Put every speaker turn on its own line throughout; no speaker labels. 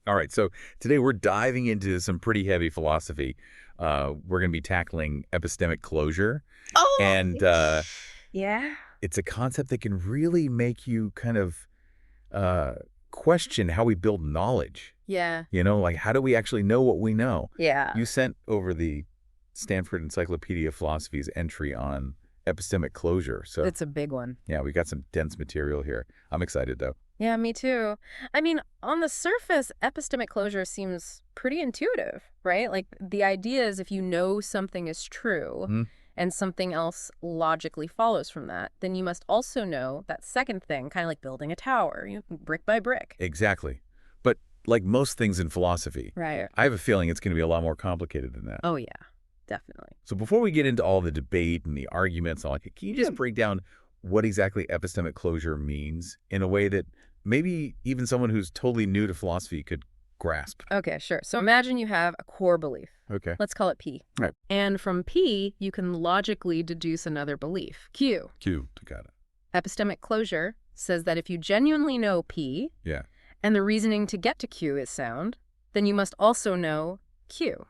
All right, so today we're diving into some pretty heavy philosophy. We're going to be tackling epistemic closure,
Oh,
and
yeah.
it's a concept that can really make you kind of uh, question how we build knowledge.
Yeah.
You know, like how do we actually know what we know?
Yeah.
You sent over the Stanford Encyclopedia of Philosophy's entry on epistemic closure. So,
It's a big one.
yeah, we got some dense material here. I'm excited, though.
Yeah, me too. I mean, on the surface, epistemic closure seems pretty intuitive, right? Like the idea is if you know something is true
Hmm?
and something else logically follows from that, then you must also know that second thing, kind of like building a tower, brick by brick.
Exactly. But like most things in philosophy,
Right.
I have a feeling it's going to be a lot more complicated than that.
Oh, yeah, definitely.
So before we get into all the debate and the arguments, can you just
Yeah.
break down what exactly epistemic closure means in a way that maybe even someone who's totally new to philosophy could grasp?
Okay, sure. So imagine you have a core belief.
Okay.
Let's call it P.
Right.
And from P, you can logically deduce another belief, Q.
Q. Got it.
Epistemic closure says that if you genuinely know P,
Yeah.
and the reasoning to get to Q is sound, then you must also know Q.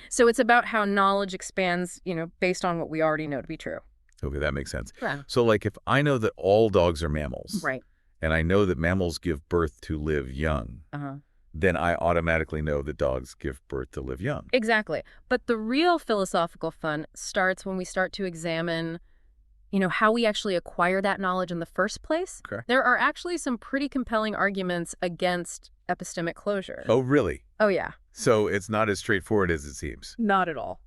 So it's about how knowledge expands, based on what we already know to be true.
Okay, that makes sense.
Yeah.
So like if I know that all dogs are mammals,
Right.
and I know that mammals give birth to live young,
Uh-huh.
then I automatically know that dogs give birth to live young.
Exactly. But the real philosophical fun starts when we start to examine how we actually acquire that knowledge in the first place.
Okay.
There are actually some pretty compelling arguments against epistemic closure.
Oh, really?
Oh, yeah.
So it's not as straightforward as it seems.
Not at all.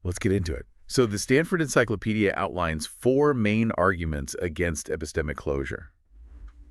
Let's get into it. So the Stanford Encyclopedia outlines 4 main arguments against epistemic closure.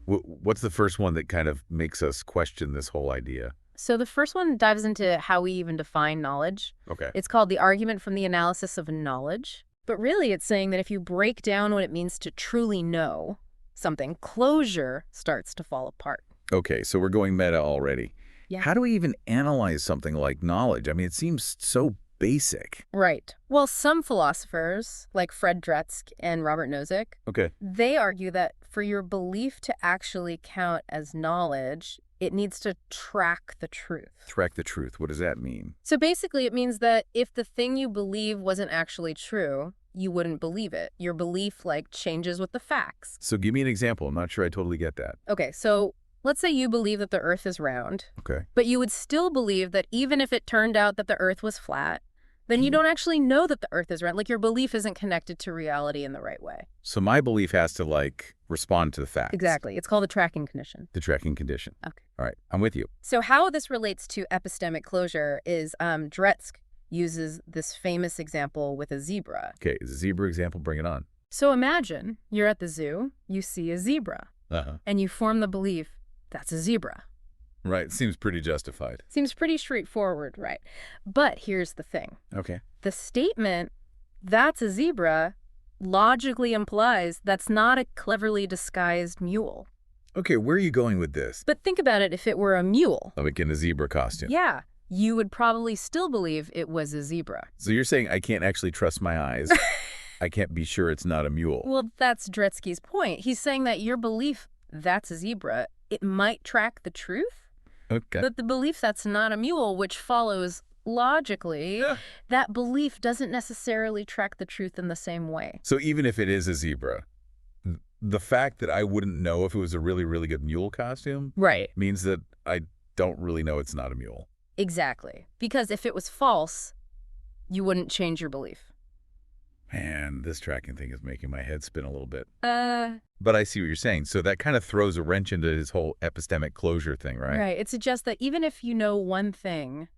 What's the first one that kind of makes us question this whole idea?
So the first one dives into how we even define knowledge.
Okay.
It's called the argument from the analysis of knowledge. But really, it's saying that if you break down what it means to truly know something, closure starts to fall apart.
Okay, so we're going meta already.
Yeah.
How do we even analyze something like knowledge? I mean, it seems so basic.
Right. Well, some philosophers, like Fred Dretsk and Robert Nozick,
Okay.
they argue that for your belief to actually count as knowledge, it needs to track the truth.
Track the truth. What does that mean?
So basically, it means that if the thing you believe wasn't actually true, you wouldn't believe it. Your belief, changes with the facts.
So give me an example. I'm not sure I totally get that.
Okay, so let's say you believe that the Earth is round,
Okay.
but you would still believe that even if it turned out that the Earth was flat, then you don't actually know that the Earth is round. Like, your belief isn't connected to reality in the right way.
So my belief has to, respond to the facts.
Exactly. It's called the tracking condition.
The tracking condition.
Okay.
All right. I'm with you.
So how this relates to epistemic closure is Dretsk uses this famous example with a zebra.
Okay. Is a zebra example? Bring it on.
So imagine you're at the zoo, you see a zebra,
Uh-huh.
and you form the belief that's a zebra.
Right. Seems pretty justified.
Seems pretty straightforward, right? But here's the thing.
Okay.
The statement, that's a zebra, logically implies that's not a cleverly disguised mule.
Okay. Where are you going with this?
But think about it if it were a mule.
Like in a zebra costume.
Yeah, you would probably still believe it was a zebra.
So you're saying I can't actually trust my eyes. I can't be sure it's not a mule.
Well, that's Dretsky's point. He's saying that your belief, that's a zebra, it might track the truth.
Okay.
But the belief that's not a mule, which follows logically, that belief doesn't necessarily track the truth in the same way.
So even if it is a zebra, the fact that I wouldn't know if it was a really, really good mule costume
Right.
means that I don't really know it's not a mule.
Exactly. Because if it was false, you wouldn't change your belief.
Man, this tracking thing is making my head spin a little bit.
Right.
But I see what you're saying. So that kind of throws a wrench into his whole epistemic closure thing, right?
It suggests that even if you know one thing,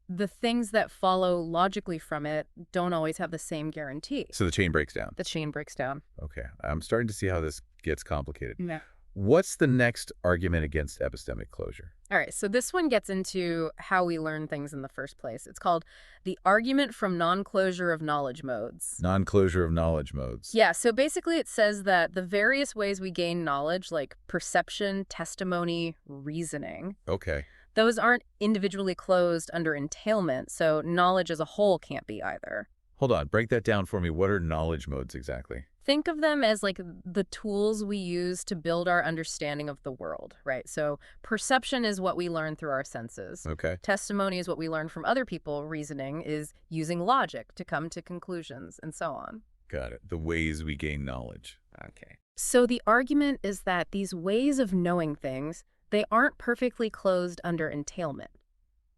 the things that follow logically from it don't always have the same guarantee.
So the chain breaks down.
The chain breaks down.
Okay. I'm starting to see how this gets complicated.
Yeah.
What's the next argument against epistemic closure?
All right, so this one gets into how we learn things in the first place. It's called the argument from non-closure of knowledge modes.
Non-closure of knowledge modes.
Yeah, so basically it says that the various ways we gain knowledge, like perception, testimony, reasoning,
Okay.
those aren't individually closed under entailment, so knowledge as a whole can't be either.
Hold on. Break that down for me. What are knowledge modes exactly?
Think of them as like the tools we use to build our understanding of the world, right? So perception is what we learn through our senses.
Okay.
Testimony is what we learn from other people. Reasoning is using logic to come to conclusions, and so on.
Got it. The ways we gain knowledge. Okay.
So the argument is that these ways of knowing things, they aren't perfectly closed under entailment.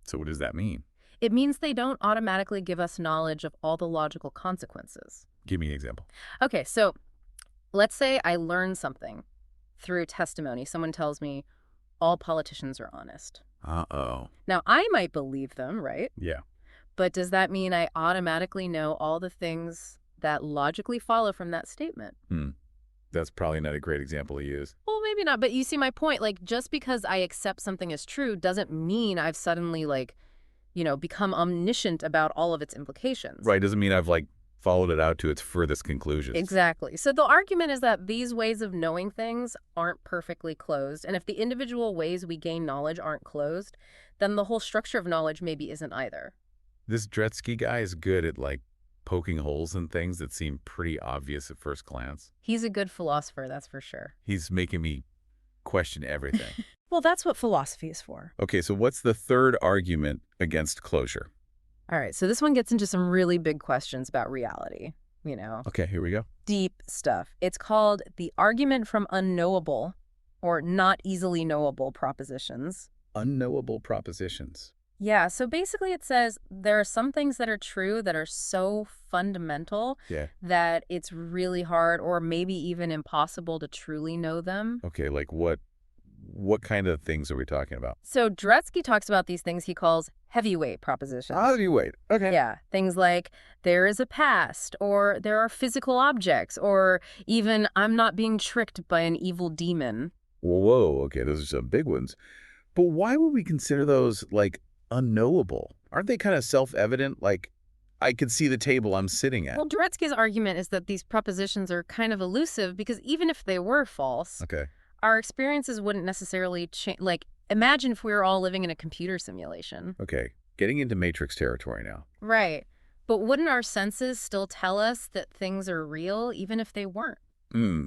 So what does that mean?
It means they don't automatically give us knowledge of all the logical consequences.
Give me an example.
Okay, so let's say I learn something through testimony. Someone tells me all politicians are honest.
Uh-oh.
Now, I might believe them, right?
Yeah.
But does that mean I automatically know all the things that logically follow from that statement?
That's probably not a great example to use.
Well, maybe not, but you see my point. Like, just because I accept something as true doesn't mean I've suddenly, become omniscient about all of its implications.
Right. Doesn't mean I've, followed it out to its furthest conclusions.
Exactly. So the argument is that these ways of knowing things aren't perfectly closed. And if the individual ways we gain knowledge aren't closed, then the whole structure of knowledge maybe isn't either.
This Dretske guy is good at, poking holes in things that seem pretty obvious at first glance.
He's a good philosopher, that's for sure.
He's making me question everything.
Well, that's what philosophy is for.
Okay, so what's the third argument against closure?
All right, so this one gets into some really big questions about reality,
Okay, here we go.
deep stuff. It's called the argument from unknowable or not easily knowable propositions.
Unknowable propositions.
Yeah, so basically it says there are some things that are true that are so fundamental
Yeah.
that it's really hard or maybe even impossible to truly know them.
Okay, what kind of things are we talking about?
So Dretske talks about these things he calls heavyweight propositions.
Heavyweight. Okay.
Yeah, things like there is a past, or there are physical objects, or even I'm not being tricked by an evil demon.
Whoa, okay, those are some big ones. But why would we consider those, unknowable? Aren't they kind of self-evident? I could see the table I'm sitting at.
Well, Dretke's argument is that these propositions are kind of elusive because even if they were false,
Okay.
our experiences wouldn't necessarily change. Imagine if we were all living in a computer simulation.
Okay, getting into Matrix territory now.
Right. But wouldn't our senses still tell us that things are real even if they weren't?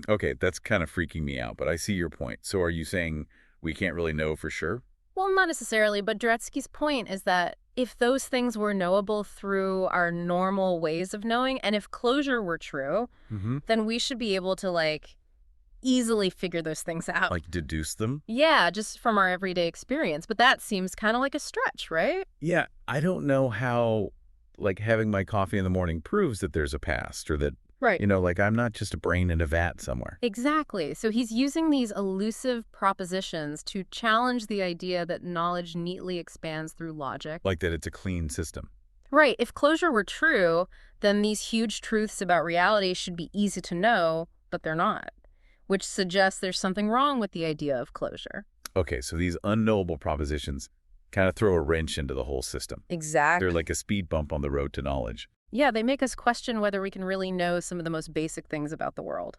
Okay, that's kind of freaking me out, but I see your point. So are you saying we can't really know for sure?
Well, not necessarily, but Dretke's point is that if those things were knowable through our normal ways of knowing, and if closure were true, then we should be able to, easily figure those things out.
Deduce them?
Yeah, just from our everyday experience. But that seems kind of like a stretch, right?
Yeah, I don't know how, having my coffee in the morning proves that there's a past or that,
Right.
I'm not just a brain in a vat somewhere.
Exactly. So he's using these elusive propositions to challenge the idea that knowledge neatly expands through logic.
Like that it's a clean system.
Right. If closure were true, then these huge truths about reality should be easy to know, but they're not, which suggests there's something wrong with the idea of closure.
Okay, so these unknowable propositions kind of throw a wrench into the whole system.
Exactly.
They're like a speed bump on the road to knowledge.
Yeah, they make us question whether we can really know some of the most basic things about the world.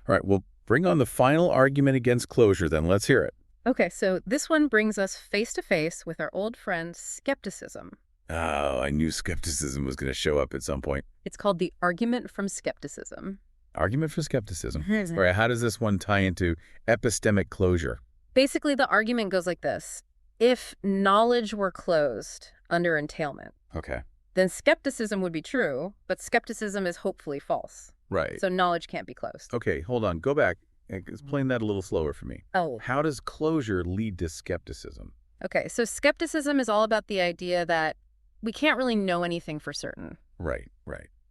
All right, well, bring on the final argument against closure then. Let's hear it.
Okay, so this one brings us face to face with our old friend skepticism.
Oh, I knew skepticism was going to show up at some point.
It's called the argument from skepticism.
Argument for skepticism. All right, how does this one tie into epistemic closure?
Basically, the argument goes like this. If knowledge were closed under entailment,
Okay.
then skepticism would be true, but skepticism is hopefully false.
Right.
So knowledge can't be closed.
Okay, hold on. Go back. Explain that a little slower for me.
Oh.
How does closure lead to skepticism?
Okay, so skepticism is all about the idea that we can't really know anything for certain.
Right.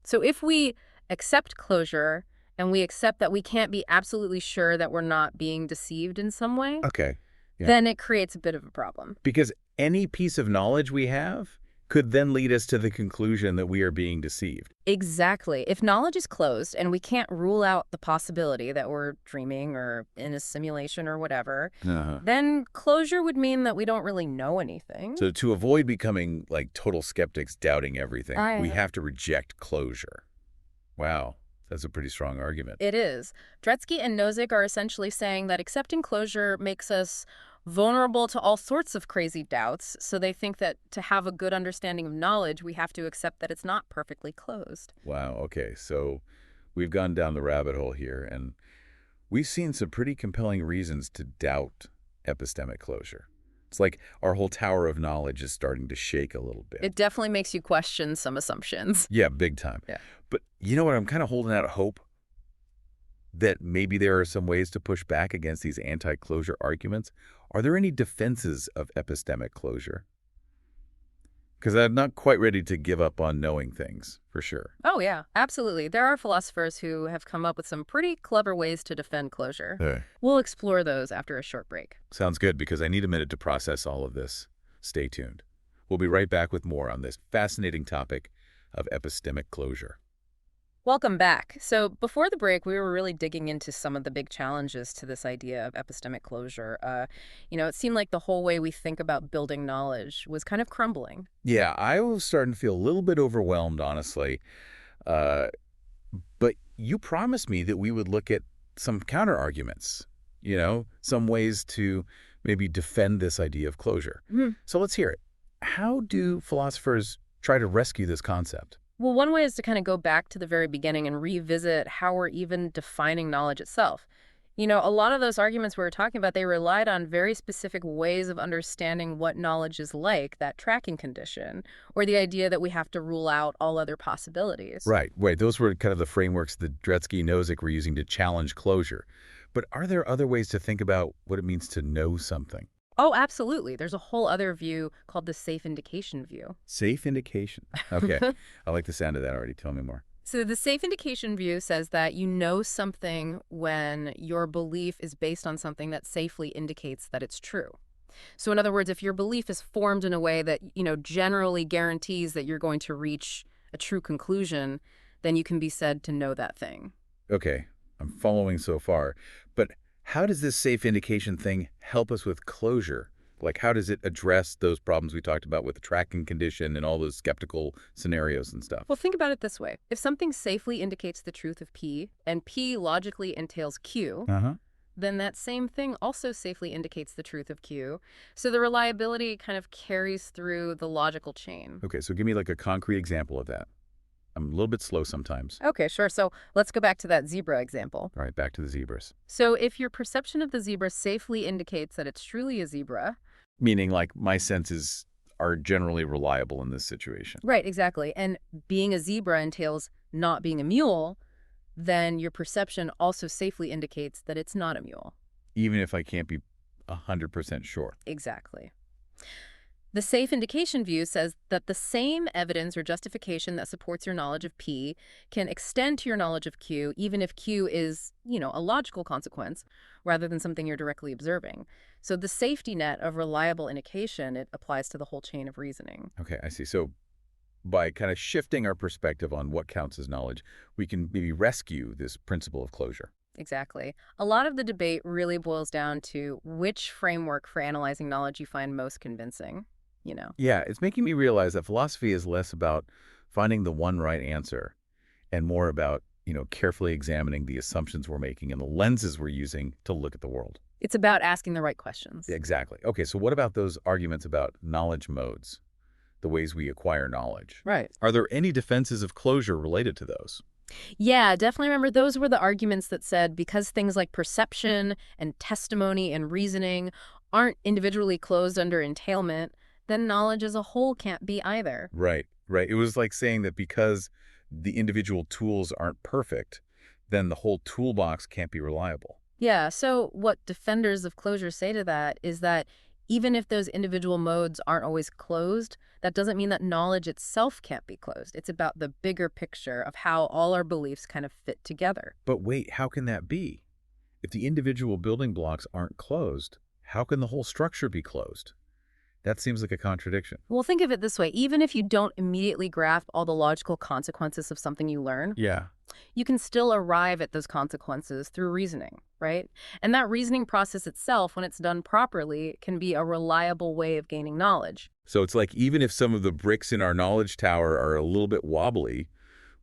So if we accept closure and we accept that we can't be absolutely sure that we're not being deceived in some way,
Okay. Yeah.
then it creates a bit of a problem.
Because any piece of knowledge we have could then lead us to the conclusion that we are being deceived.
Exactly. If knowledge is closed and we can't rule out the possibility that we're dreaming or in a simulation or whatever, then closure would mean that we don't really know anything.
So to avoid becoming total skeptics doubting everything, we have to reject closure. Wow. That's a pretty strong argument.
It is. Dretske and Nozick are essentially saying that accepting closure makes us vulnerable to all sorts of crazy doubts, so they think that to have a good understanding of knowledge, we have to accept that it's not perfectly closed.
Wow, okay. So we've gone down the rabbit hole here, and we've seen some pretty compelling reasons to doubt epistemic closure. It's like our whole tower of knowledge is starting to shake a little bit.
It definitely makes you question some assumptions.
Yeah, big time.
Yeah.
But you know what? I'm kind of holding out hope that maybe there are some ways to push back against these anti-closure arguments. Are there any defenses of epistemic closure? Because I'm not quite ready to give up on knowing things, for sure.
Oh, yeah, absolutely. There are philosophers who have come up with some pretty clever ways to defend closure.
Hey.
We'll explore those after a short break.
Sounds good, because I need a minute to process all of this. Stay tuned. We'll be right back with more on this fascinating topic of epistemic closure.
Welcome back. So before the break, we were really digging into some of the big challenges to this idea of epistemic closure. It seemed like the whole way we think about building knowledge was kind of crumbling.
Yeah, I was starting to feel a little bit overwhelmed, honestly. But you promised me that we would look at some counter-arguments, some ways to maybe defend this idea of closure. So let's hear it. How do philosophers try to rescue this concept?
Well, one way is to kind of go back to the very beginning and revisit how we're even defining knowledge itself. A lot of those arguments we were talking about, they relied on very specific ways of understanding what knowledge is like, that tracking condition, or the idea that we have to rule out all other possibilities.
Right. Those were kind of the frameworks that Dretsky and Nozick were using to challenge closure. But are there other ways to think about what it means to know something?
Oh, absolutely. There's a whole other view called the safe indication view.
Safe indication. Okay. I like the sound of that already. Tell me more.
So the safe indication view says that you know something when your belief is based on something that safely indicates that it's true. So in other words, if your belief is formed in a way that, generally guarantees that you're going to reach a true conclusion, then you can be said to know that thing.
Okay. I'm following so far. But how does this safe indication thing help us with closure? Like, how does it address those problems we talked about with the tracking condition and all those skeptical scenarios and stuff?
Well, think about it this way. If something safely indicates the truth of P, and P logically entails Q, then that same thing also safely indicates the truth of Q. So the reliability kind of carries through the logical chain.
Okay, so give me like a concrete example of that. I'm a little bit slow sometimes.
Okay, sure. So let's go back to that zebra example.
All right, back to the zebras.
So if your perception of the zebra safely indicates that it's truly a zebra...
Meaning, like, my senses are generally reliable in this situation.
Right, exactly. And being a zebra entails not being a mule, then your perception also safely indicates that it's not a mule.
Even if I can't be 100% sure.
Exactly. The safe indication view says that the same evidence or justification that supports your knowledge of P can extend to your knowledge of Q, even if Q is, a logical consequence rather than something you're directly observing. So the safety net of reliable indication, it applies to the whole chain of reasoning.
Okay, I see. So by kind of shifting our perspective on what counts as knowledge, we can maybe rescue this principle of closure.
Exactly. A lot of the debate really boils down to which framework for analyzing knowledge you find most convincing.
Yeah, it's making me realize that philosophy is less about finding the one right answer and more about, carefully examining the assumptions we're making and the lenses we're using to look at the world.
It's about asking the right questions.
Exactly. Okay, so what about those arguments about knowledge modes, the ways we acquire knowledge?
Right.
Are there any defenses of closure related to those?
Yeah, definitely remember those were the arguments that said because things like perception and testimony and reasoning aren't individually closed under entailment, then knowledge as a whole can't be either.
Right. It was like saying that because the individual tools aren't perfect, then the whole toolbox can't be reliable.
Yeah, so what defenders of closure say to that is that even if those individual modes aren't always closed, that doesn't mean that knowledge itself can't be closed. It's about the bigger picture of how all our beliefs kind of fit together.
But wait, how can that be? If the individual building blocks aren't closed, how can the whole structure be closed? That seems like a contradiction.
Well, think of it this way. Even if you don't immediately grasp all the logical consequences of something you learn,
Yeah.
you can still arrive at those consequences through reasoning, right? And that reasoning process itself, when it's done properly, can be a reliable way of gaining knowledge.
So it's like even if some of the bricks in our knowledge tower are a little bit wobbly,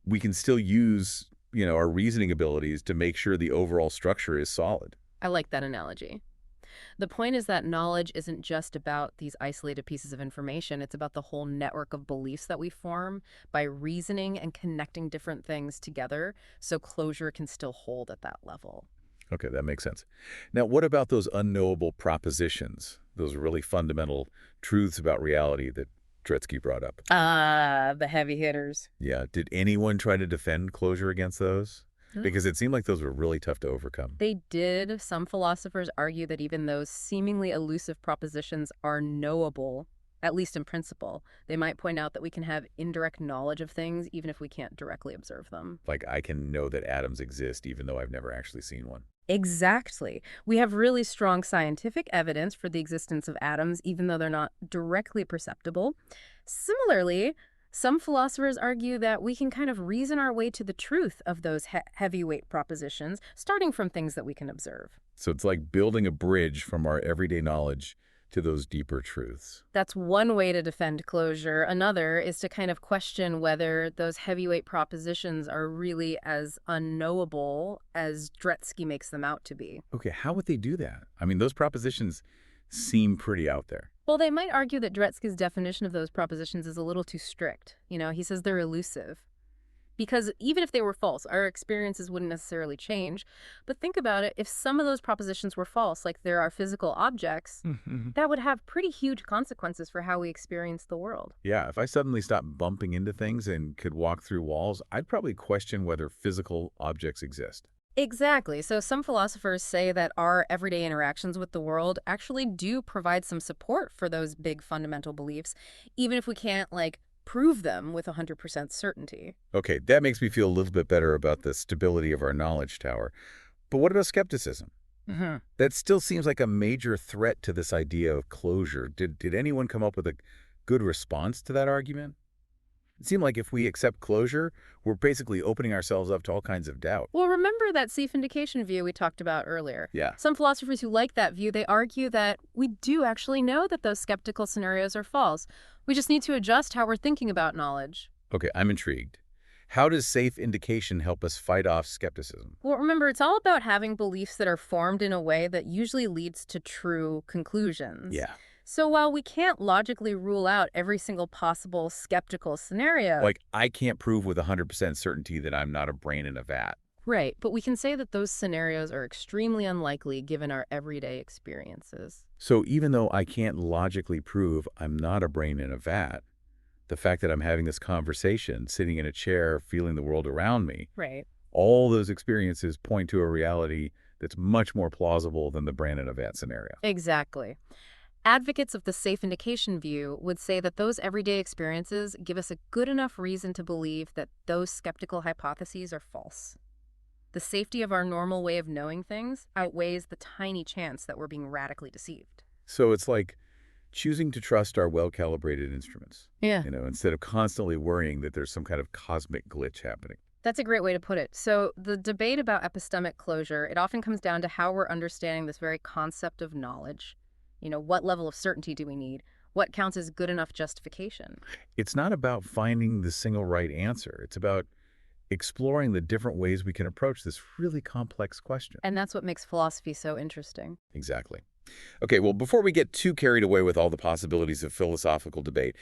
we can still use, our reasoning abilities to make sure the overall structure is solid.
I like that analogy. The point is that knowledge isn't just about these isolated pieces of information. It's about the whole network of beliefs that we form by reasoning and connecting different things together so closure can still hold at that level.
Okay, that makes sense. Now, what about those unknowable propositions, those really fundamental truths about reality that Tretzky brought up?
Ah, the heavy hitters.
Yeah, did anyone try to defend closure against those? Because it seemed like those were really tough to overcome.
They did. Some philosophers argue that even those seemingly elusive propositions are knowable, at least in principle. They might point out that we can have indirect knowledge of things even if we can't directly observe them.
Like, I can know that atoms exist even though I've never actually seen one.
Exactly. We have really strong scientific evidence for the existence of atoms, even though they're not directly perceptible. Similarly, some philosophers argue that we can kind of reason our way to the truth of those heavyweight propositions, starting from things that we can observe.
So it's like building a bridge from our everyday knowledge to those deeper truths.
That's one way to defend closure. Another is to kind of question whether those heavyweight propositions are really as unknowable as Dretsky makes them out to be.
Okay, how would they do that? I mean, those propositions seem pretty out there.
Well, they might argue that Dretsky's definition of those propositions is a little too strict. He says they're elusive. Because even if they were false, our experiences wouldn't necessarily change. But think about it, if some of those propositions were false, like there are physical objects, that would have pretty huge consequences for how we experience the world.
Yeah, if I suddenly stopped bumping into things and could walk through walls, I'd probably question whether physical objects exist.
Exactly. So some philosophers say that our everyday interactions with the world actually do provide some support for those big fundamental beliefs, even if we can't, prove them with 100% certainty.
Okay, that makes me feel a little bit better about the stability of our knowledge tower. But what about skepticism? That still seems like a major threat to this idea of closure. Did anyone come up with a good response to that argument? It seemed like if we accept closure, we're basically opening ourselves up to all kinds of doubt.
Well, remember that safe indication view we talked about earlier?
Yeah.
Some philosophers who like that view, they argue that we do actually know that those skeptical scenarios are false. We just need to adjust how we're thinking about knowledge.
Okay, I'm intrigued. How does safe indication help us fight off skepticism?
Well, remember, it's all about having beliefs that are formed in a way that usually leads to true conclusions.
Yeah.
So while we can't logically rule out every single possible skeptical scenario...
Like, I can't prove with 100% certainty that I'm not a brain in a vat.
Right, but we can say that those scenarios are extremely unlikely given our everyday experiences.
So even though I can't logically prove I'm not a brain in a vat, the fact that I'm having this conversation, sitting in a chair, feeling the world around me,
Right.
all those experiences point to a reality that's much more plausible than the brain in a vat scenario.
Exactly. Advocates of the safe indication view would say that those everyday experiences give us a good enough reason to believe that those skeptical hypotheses are false. The safety of our normal way of knowing things outweighs the tiny chance that we're being radically deceived.
So it's like choosing to trust our well-calibrated instruments,
Yeah.
instead of constantly worrying that there's some kind of cosmic glitch happening.
That's a great way to put it. So the debate about epistemic closure, it often comes down to how we're understanding this very concept of knowledge. What level of certainty do we need? What counts as good enough justification?
It's not about finding the single right answer. It's about exploring the different ways we can approach this really complex question.
And that's what makes philosophy so interesting.
Exactly. Okay, well, before we get too carried away with all the possibilities of philosophical debate,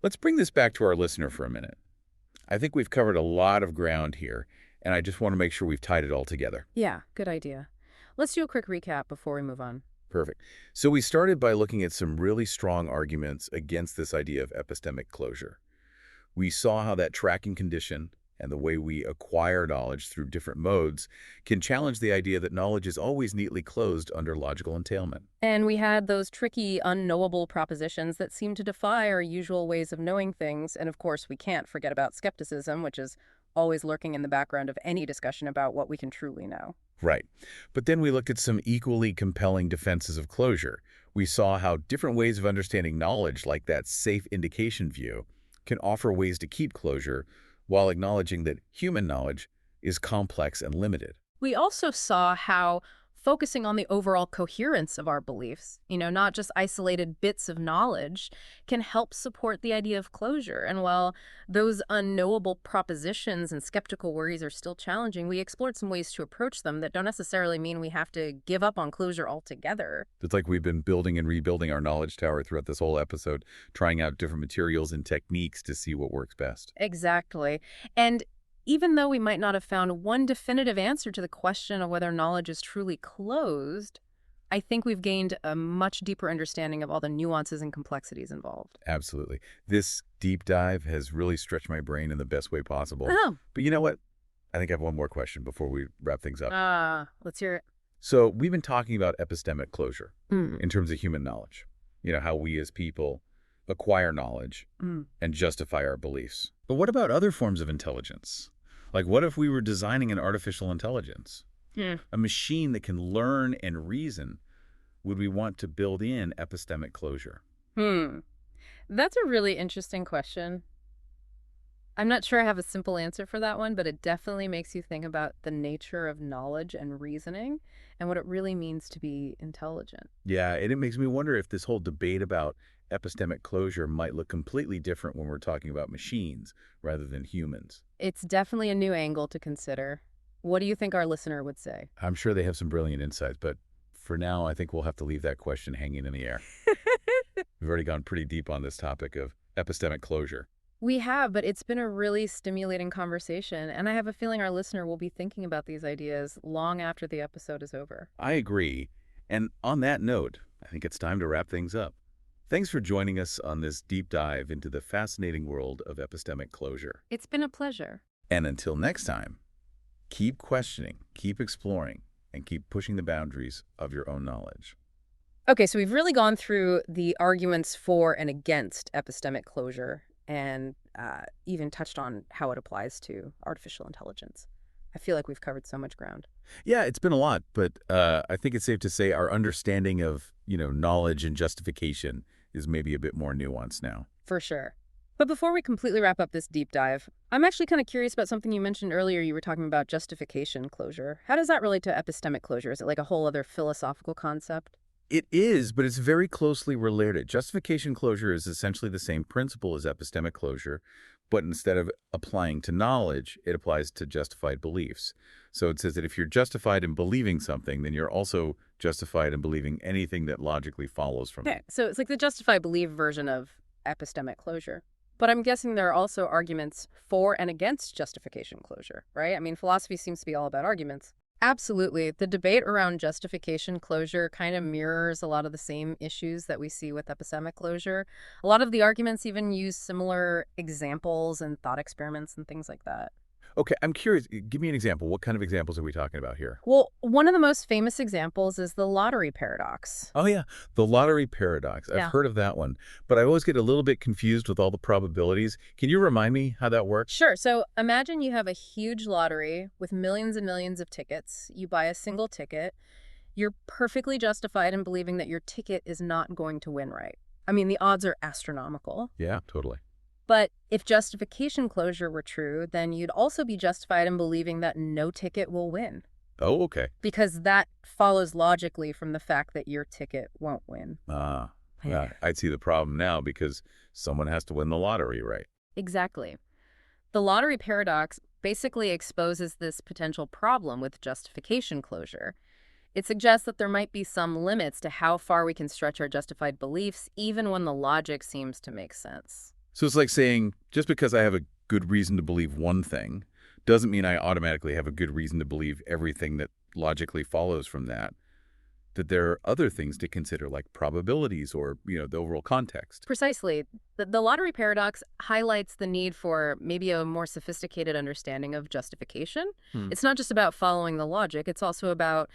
let's bring this back to our listener for a minute. I think we've covered a lot of ground here, and I just want to make sure we've tied it all together.
Yeah, good idea. Let's do a quick recap before we move on.
Perfect. So we started by looking at some really strong arguments against this idea of epistemic closure. We saw how that tracking condition and the way we acquire knowledge through different modes can challenge the idea that knowledge is always neatly closed under logical entailment.
And we had those tricky, unknowable propositions that seem to defy our usual ways of knowing things. And of course, we can't forget about skepticism, which is always lurking in the background of any discussion about what we can truly know.
Right. But then we looked at some equally compelling defenses of closure. We saw how different ways of understanding knowledge, like that safe indication view, can offer ways to keep closure while acknowledging that human knowledge is complex and limited.
We also saw how focusing on the overall coherence of our beliefs, not just isolated bits of knowledge, can help support the idea of closure. And while those unknowable propositions and skeptical worries are still challenging, we explored some ways to approach them that don't necessarily mean we have to give up on closure altogether.
It's like we've been building and rebuilding our knowledge tower throughout this whole episode, trying out different materials and techniques to see what works best.
Exactly. And even though we might not have found one definitive answer to the question of whether knowledge is truly closed, I think we've gained a much deeper understanding of all the nuances and complexities involved.
Absolutely. This deep dive has really stretched my brain in the best way possible.
Oh.
But you know what? I think I have one more question before we wrap things up.
Let's hear it.
So we've been talking about epistemic closure
Mm.
in terms of human knowledge. How we as people acquire knowledge and justify our beliefs. But what about other forms of intelligence? Like, what if we were designing an artificial intelligence? A machine that can learn and reason? Would we want to build in epistemic closure?
That's a really interesting question. I'm not sure I have a simple answer for that one, but it definitely makes you think about the nature of knowledge and reasoning and what it really means to be intelligent.
Yeah, and it makes me wonder if this whole debate about epistemic closure might look completely different when we're talking about machines rather than humans.
It's definitely a new angle to consider. What do you think our listener would say?
I'm sure they have some brilliant insights, but for now, I think we'll have to leave that question hanging in the air. We've already gone pretty deep on this topic of epistemic closure.
We have, but it's been a really stimulating conversation, and I have a feeling our listener will be thinking about these ideas long after the episode is over.
I agree. And on that note, I think it's time to wrap things up. Thanks for joining us on this deep dive into the fascinating world of epistemic closure.
It's been a pleasure.
And until next time, keep questioning, keep exploring, and keep pushing the boundaries of your own knowledge.
Okay, so we've really gone through the arguments for and against epistemic closure and even touched on how it applies to artificial intelligence. I feel like we've covered so much ground.
Yeah, it's been a lot, but I think it's safe to say our understanding of, knowledge and justification is maybe a bit more nuanced now.
For sure. But before we completely wrap up this deep dive, I'm actually kind of curious about something you mentioned earlier. You were talking about justification closure. How does that relate to epistemic closure? Is it like a whole other philosophical concept?
It is, but it's very closely related. Justification closure is essentially the same principle as epistemic closure, but instead of applying to knowledge, it applies to justified beliefs. So it says that if you're justified in believing something, then you're also justified in believing anything that logically follows from it.
Okay, so it's like the justify believe version of epistemic closure. But I'm guessing there are also arguments for and against justification closure, right? I mean, philosophy seems to be all about arguments. Absolutely. The debate around justification closure kind of mirrors a lot of the same issues that we see with epistemic closure. A lot of the arguments even use similar examples and thought experiments and things like that.
Okay, I'm curious. Give me an example. What kind of examples are we talking about here?
Well, one of the most famous examples is the lottery paradox.
Oh, yeah, the lottery paradox. I've
Yeah.
heard of that one, but I always get a little bit confused with all the probabilities. Can you remind me how that works?
Sure. So imagine you have a huge lottery with millions and millions of tickets. You buy a single ticket. You're perfectly justified in believing that your ticket is not going to win, right? I mean, the odds are astronomical.
Yeah, totally.
But if justification closure were true, then you'd also be justified in believing that no ticket will win,
Oh, okay.
because that follows logically from the fact that your ticket won't win.
Yeah, I'd see the problem now because someone has to win the lottery, right?
Exactly. The lottery paradox basically exposes this potential problem with justification closure. It suggests that there might be some limits to how far we can stretch our justified beliefs, even when the logic seems to make sense.
So it's like saying, just because I have a good reason to believe one thing doesn't mean I automatically have a good reason to believe everything that logically follows from that. That there are other things to consider, like probabilities or, the overall context.
Precisely. The lottery paradox highlights the need for maybe a more sophisticated understanding of justification. It's not just about following the logic. It's also about,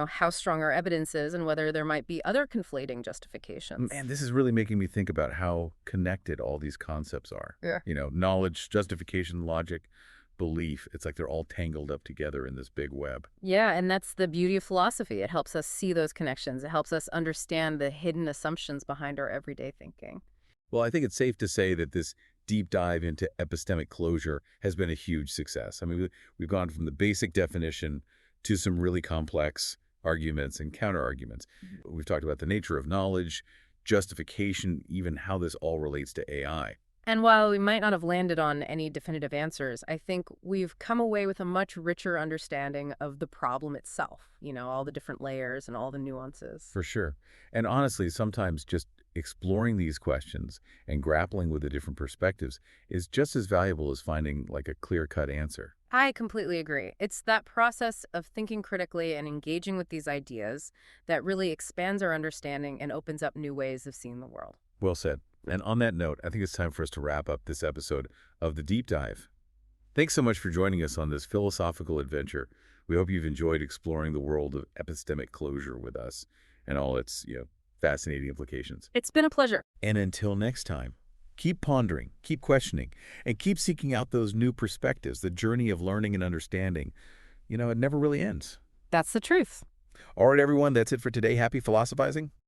how strong our evidence is and whether there might be other conflating justifications.
Man, this is really making me think about how connected all these concepts are.
Yeah.
Knowledge, justification, logic, belief. It's like they're all tangled up together in this big web.
Yeah, and that's the beauty of philosophy. It helps us see those connections. It helps us understand the hidden assumptions behind our everyday thinking.
Well, I think it's safe to say that this deep dive into epistemic closure has been a huge success. I mean, we've gone from the basic definition to some really complex arguments and counter-arguments. We've talked about the nature of knowledge, justification, even how this all relates to AI.
And while we might not have landed on any definitive answers, I think we've come away with a much richer understanding of the problem itself, all the different layers and all the nuances.
For sure. And honestly, sometimes just exploring these questions and grappling with the different perspectives is just as valuable as finding like a clear-cut answer.
I completely agree. It's that process of thinking critically and engaging with these ideas that really expands our understanding and opens up new ways of seeing the world.
Well said. And on that note, I think it's time for us to wrap up this episode of The Deep Dive. Thanks so much for joining us on this philosophical adventure. We hope you've enjoyed exploring the world of epistemic closure with us and all its, fascinating implications.
It's been a pleasure.
And until next time, keep pondering, keep questioning, and keep seeking out those new perspectives. The journey of learning and understanding, it never really ends.
That's the truth.
All right, everyone, that's it for today. Happy philosophizing.